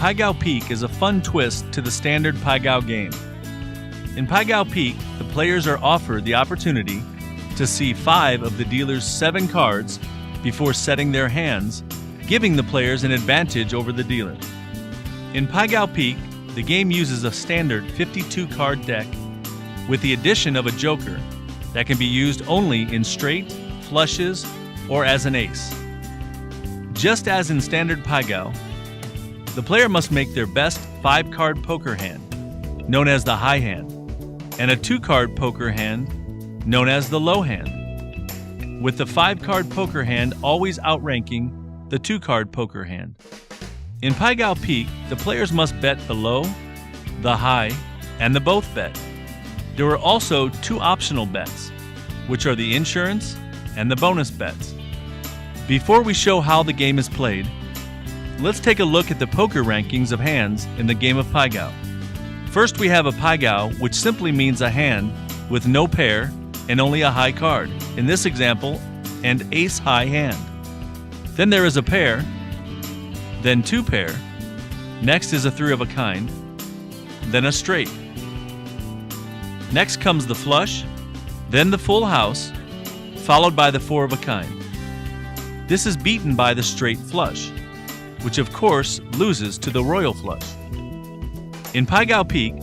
Paigow Peak is a fun twist to the standard paigow game. In Paigow Peak, the players are offered the opportunity to see 5 of the dealer's 7 cards before setting their hands, giving the players an advantage over the dealer. In Paigow Peak, the game uses a standard 52-card deck with the addition of a joker that can be used only in straight, flushes, or as an ace. Just as in standard paigow, the player must make their best 5-card poker hand, known as the high hand, and a 2-card poker hand, known as the low hand, with the 5-card poker hand always outranking the 2-card poker hand. In Paigow Peak, the players must bet the low, the high, and the both bet. There are also 2 optional bets, which are the insurance and the bonus bets. Before we show how the game is played, let's take a look at the poker rankings of hands in the game of paigow. First, we have a paigow, which simply means a hand with no pair and only a high card, in this example, an ace-high hand. Then there is a pair, then 2 pair, next is a 3 of a kind, then a straight. Next comes the flush, then the full house, followed by the 4 of a kind. This is beaten by the straight flush, which of course loses to the royal flush. In Paigow Peak,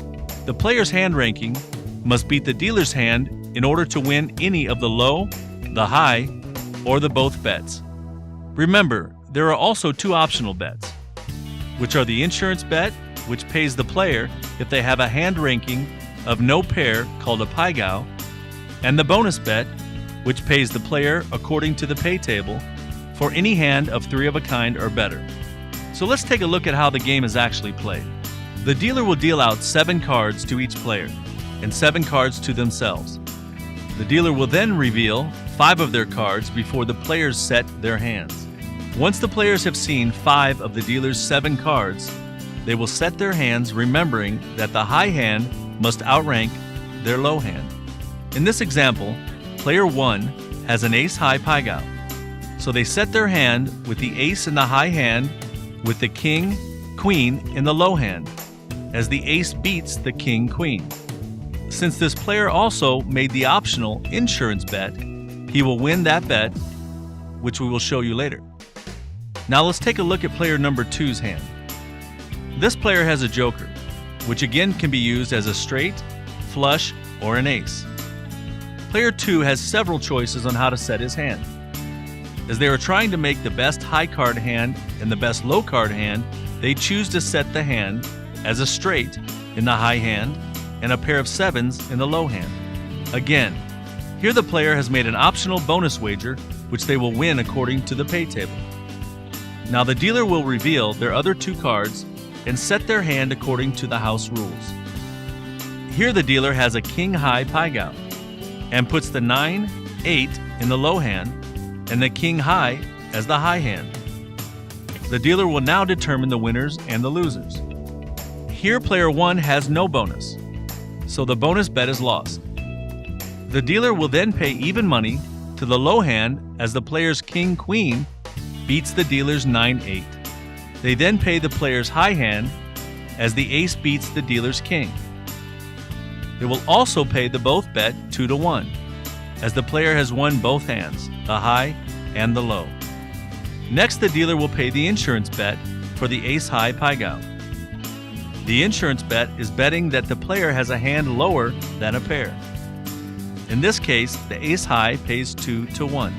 the player's hand ranking must beat the dealer's hand in order to win any of the low, the high, or the both bets. Remember, there are also 2 optional bets, which are the insurance bet, which pays the player if they have a hand ranking of no pair called a paigow, and the bonus bet, which pays the player according to the pay table for any hand of 3 of a kind or better. So let's take a look at how the game is actually played. The dealer will deal out 7 cards to each player and 7 cards to themselves. The dealer will then reveal 5 of their cards before the players set their hands. Once the players have seen 5 of the dealer's 7 cards, they will set their hands, remembering that the high hand must outrank their low hand. In this example, player 1 has an ace-high paigow, so they set their hand with the ace in the high hand with the king, queen in the low hand, as the ace beats the king, queen. Since this player also made the optional insurance bet, he will win that bet, which we will show you later. Now let's take a look at player number 2's hand. This player has a joker, which again can be used as a straight, flush, or an ace. Player 2 has several choices on how to set his hand. As they are trying to make the best high card hand and the best low card hand, they choose to set the hand as a straight in the high hand and a pair of 7s in the low hand. Again, here the player has made an optional bonus wager, which they will win according to the pay table. Now the dealer will reveal their other 2 cards and set their hand according to the house rules. Here the dealer has a king-high paigow and puts the 9, 8 in the low hand and the king-high as the high hand. The dealer will now determine the winners and the losers. Here player 1 has no bonus, so the bonus bet is lost. The dealer will then pay even money to the low hand as the player's king-queen beats the dealer's 9-8. They then pay the player's high hand as the ace beats the dealer's king. They will also pay the both bet 2-1, as the player has won both hands, the high and the low. Next, the dealer will pay the insurance bet for the ace-high paigow. The insurance bet is betting that the player has a hand lower than a pair. In this case, the ace-high pays 2-1.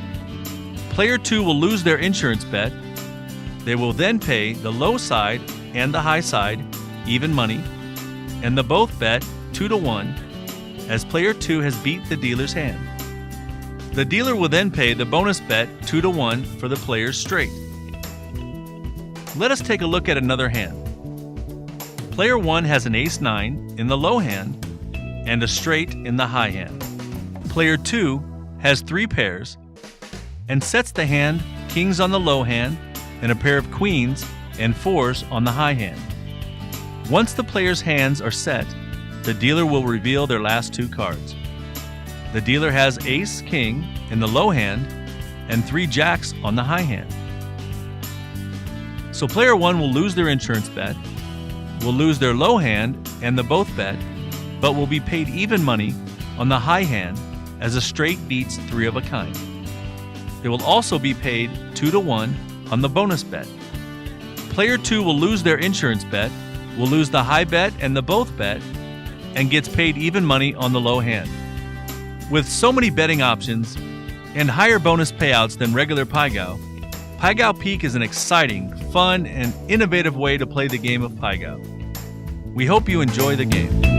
Player 2 will lose their insurance bet. They will then pay the low side and the high side even money, and the both bet 2-1, as player 2 has beat the dealer's hand. The dealer will then pay the bonus bet 2-1 for the player's straight. Let us take a look at another hand. Player 1 has an ace-9 in the low hand and a straight in the high hand. Player 2 has 3 pairs and sets the hand kings on the low hand and a pair of queens and 4s on the high hand. Once the players' hands are set, the dealer will reveal their last 2 cards. The dealer has ace-king in the low hand and 3 jacks on the high hand. So player 1 will lose their insurance bet will lose their low hand and the both bet, but will be paid even money on the high hand as a straight beats 3 of a kind. They will also be paid 2 to 1 on the bonus bet. Player 2 will lose their insurance bet, will lose the high bet and the both bet, and gets paid even money on the low hand. With so many betting options and higher bonus payouts than regular paigow, Paigow Peak is an exciting, fun, and innovative way to play the game of paigow. We hope you enjoy the game.